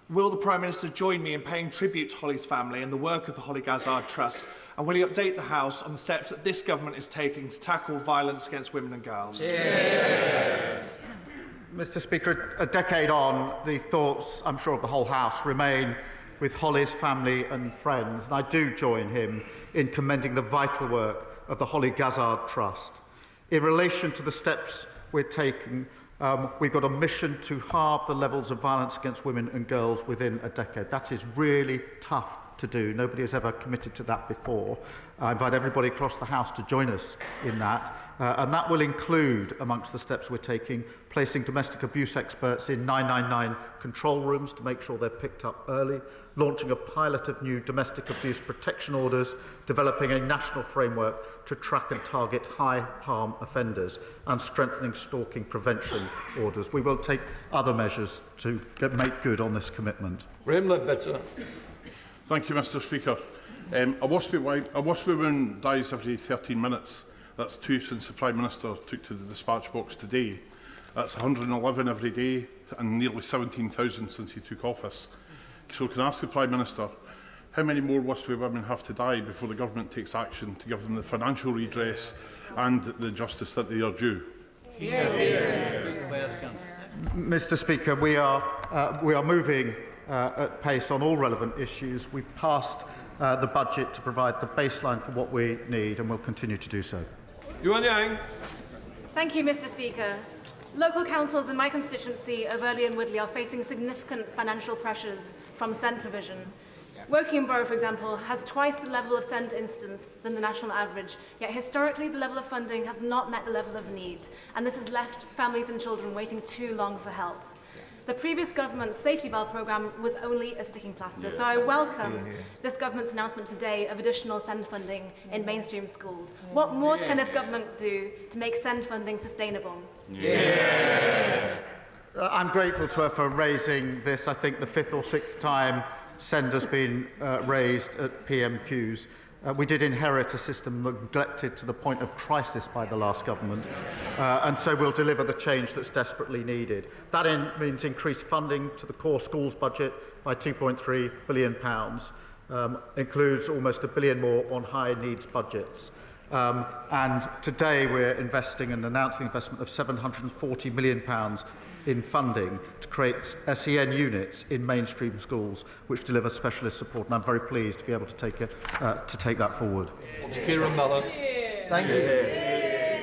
Will the Prime Minister join me in paying tribute to Holly's family and the work of the Holly Gazzard Trust? And will he update the House on the steps that this government is taking to tackle violence against women and girls? Mr Speaker, a decade on, the thoughts, I'm sure, of the whole House remain with Holly's family and friends, and I do join him in commending the vital work of the Holly Gazzard Trust. In relation to the steps we're taking, we've got a mission to halve the levels of violence against women and girls within a decade. That is really tough to do. Nobody has ever committed to that before. I invite everybody across the House to join us in that. And that will include, amongst the steps we're taking, placing domestic abuse experts in 999 control rooms to make sure they're picked up early, launching a pilot of new domestic abuse protection orders, developing a national framework to track and target high-harm offenders, and strengthening stalking prevention orders. We will take other measures to make good on this commitment. Thank you, Mr Speaker. A WASPy woman dies every 13 minutes. That's 2 since the Prime Minister took to the dispatch box today. That's 111 every day and nearly 17,000 since he took office. So can I ask the Prime Minister, how many more WASPy women have to die before the government takes action to give them the financial redress and the justice that they are due? Mr Speaker, we are moving at pace on all relevant issues. We've passed the budget to provide the baseline for what we need, and we'll continue to do so. Yuan Yang. Thank you, Mr Speaker. Local councils in my constituency of Earley and Woodley are facing significant financial pressures from SEND provision. Woking Borough, for example, has twice the level of SEND instance than the national average, yet historically the level of funding has not met the level of need, and this has left families and children waiting too long for help. The previous government's safety valve programme was only a sticking plaster, so I welcome this government's announcement today of additional SEND funding in mainstream schools. What more can this government do to make SEND funding sustainable? I'm grateful to her for raising this. I think the 5th or 6th time SEND has been raised at PMQs. We did inherit a system neglected to the point of crisis by the last government, and so we'll deliver the change that's desperately needed. That means increased funding to the core schools budget by £2.3 billion, includes almost £1 billion more on high needs budgets. And today we're investing and announcing investment of £740 million in funding to create SEN units in mainstream schools which deliver specialist support, and I'm very pleased to be able to take that forward. Thank you.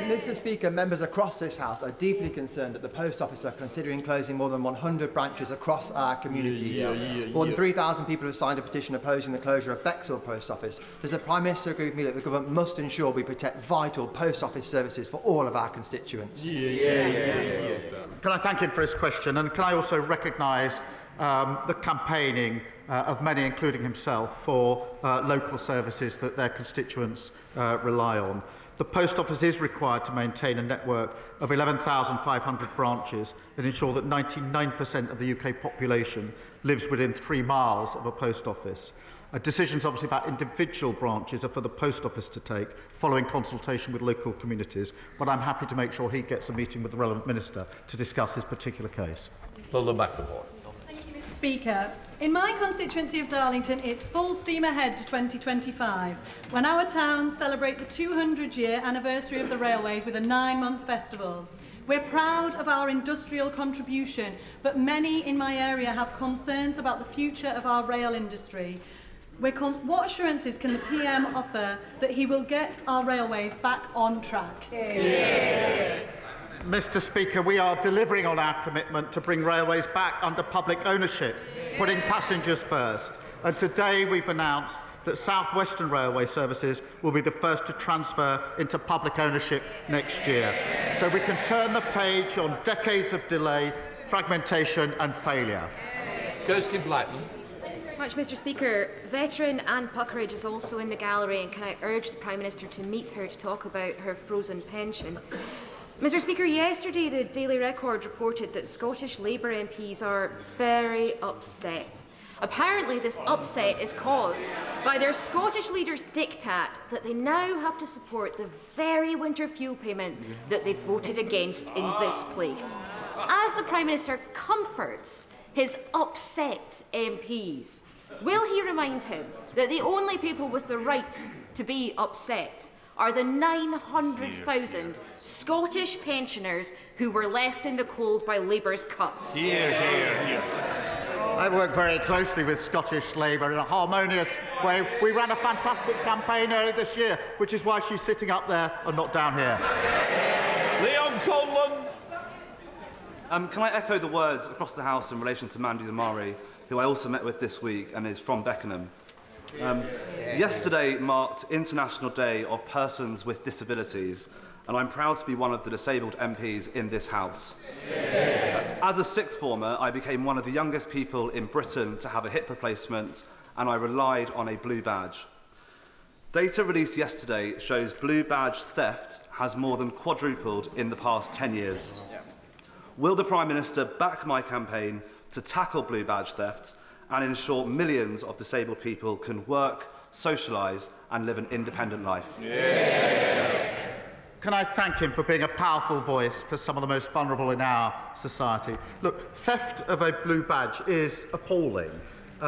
Mr. Speaker, members across this House are deeply concerned that the Post Office are considering closing more than 100 branches across our communities. More than 3,000 people have signed a petition opposing the closure of Bexhill Post Office. Does the Prime Minister agree with me that the government must ensure we protect vital post office services for all of our constituents? Can I thank him for his question, and can I also recognise the campaigning of many, including himself, for local services that their constituents rely on. The Post Office is required to maintain a network of 11,500 branches and ensure that 99% of the UK population lives within 3 miles of a post office. Decisions obviously about individual branches are for the Post Office to take, following consultation with local communities, but I'm happy to make sure he gets a meeting with the relevant minister to discuss his particular case. Speaker, in my constituency of Darlington, it's full steam ahead to 2025, when our towns celebrate the 200-year anniversary of the railways with a 9-month festival. We're proud of our industrial contribution, but many in my area have concerns about the future of our rail industry. What assurances can the PM offer that he will get our railways back on track? Mr. Speaker, we are delivering on our commitment to bring railways back under public ownership, putting passengers first. And today we've announced that South Western Railway services will be the first to transfer into public ownership next year. So we can turn the page on decades of delay, fragmentation and failure. Kirsty Blackman. Much, Mr. Speaker. Veteran Anne Puckeridge is also in the gallery, and can I urge the Prime Minister to meet her to talk about her frozen pension? Mr. Speaker, yesterday the Daily Record reported that Scottish Labour MPs are very upset. Apparently this upset is caused by their Scottish leaders' diktat that they now have to support the very winter fuel payment that they voted against in this place. As the Prime Minister comforts his upset MPs, will he remind him that the only people with the right to be upset are the 900,000 Scottish pensioners who were left in the cold by Labour's cuts? I work very closely with Scottish Labour in a harmonious way. We ran a fantastic campaign earlier this year, which is why she's sitting up there and not down here. Leon Conlon. Can I echo the words across the House in relation to Mandy Damari, who I also met with this week and is from Beckenham? Yesterday marked International Day of Persons with Disabilities, and I'm proud to be one of the disabled MPs in this House. As a sixth former, I became one of the youngest people in Britain to have a hip replacement, and I relied on a blue badge. Data released yesterday shows blue badge theft has more than quadrupled in the past 10 years. Will the Prime Minister back my campaign to tackle blue badge theft and ensure millions of disabled people can work, socialise and live an independent life? Can I thank him for being a powerful voice for some of the most vulnerable in our society? Look, theft of a blue badge is appalling,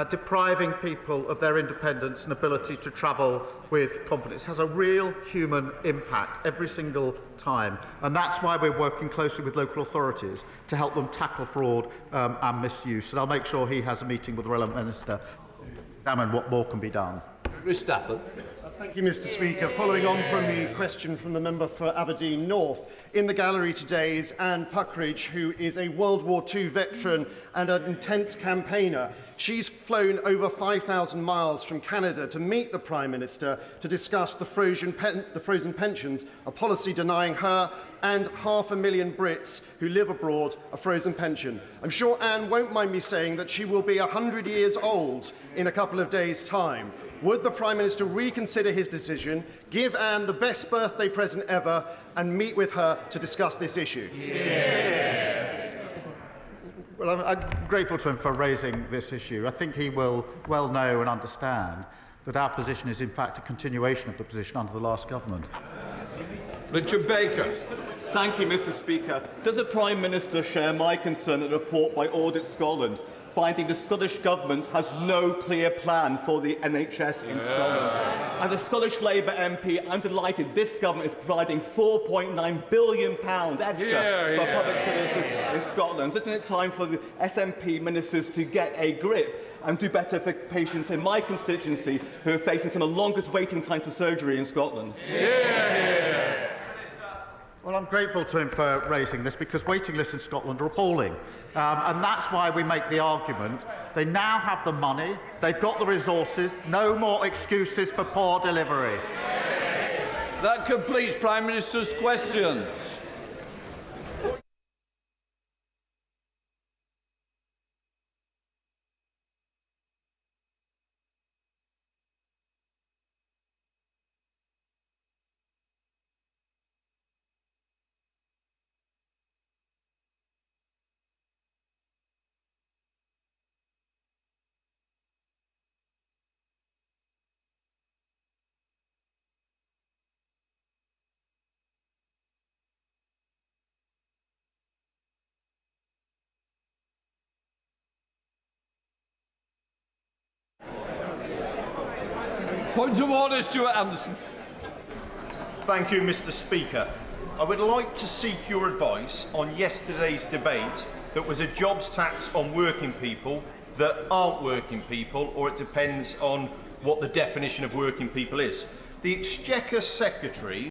depriving people of their independence and ability to travel with confidence. It has a real human impact every single time, and that's why we're working closely with local authorities to help them tackle fraud and misuse. And I'll make sure he has a meeting with the relevant minister to examine what more can be done. Thank you, Mr. Speaker. Following on from the question from the member for Aberdeen North, in the gallery today is Anne Puckeridge, who is a World War II veteran and an intense campaigner. She's flown over 5,000 miles from Canada to meet the Prime Minister to discuss the frozen pensions, a policy denying her and 500,000 Brits who live abroad a frozen pension. I'm sure Anne won't mind me saying that she will be 100 years old in a couple of days' time. Would the Prime Minister reconsider his decision, give Anne the best birthday present ever, and meet with her to discuss this issue? Well, I'm grateful to him for raising this issue. I think he will well know and understand that our position is in fact a continuation of the position under the last government. Richard Baker. Thank you, Mr. Speaker. Does the Prime Minister share my concern that the report by Audit Scotland finding the Scottish Government has no clear plan for the NHS in Scotland? As a Scottish Labour MP, I'm delighted this Government is providing £4.9 billion extra for public services in Scotland. Isn't it time for the SNP ministers to get a grip and do better for patients in my constituency who are facing some of the longest waiting times for surgery in Scotland? Well, I'm grateful to him for raising this because waiting lists in Scotland are appalling. And that's why we make the argument. They now have the money, they've got the resources, no more excuses for poor delivery. That completes Prime Minister's questions. Point of order, Stuart Anderson. Thank you, Mr. Speaker. I would like to seek your advice on yesterday's debate that was a jobs tax on working people that aren't working people, or it depends on what the definition of working people is. The Exchequer Secretary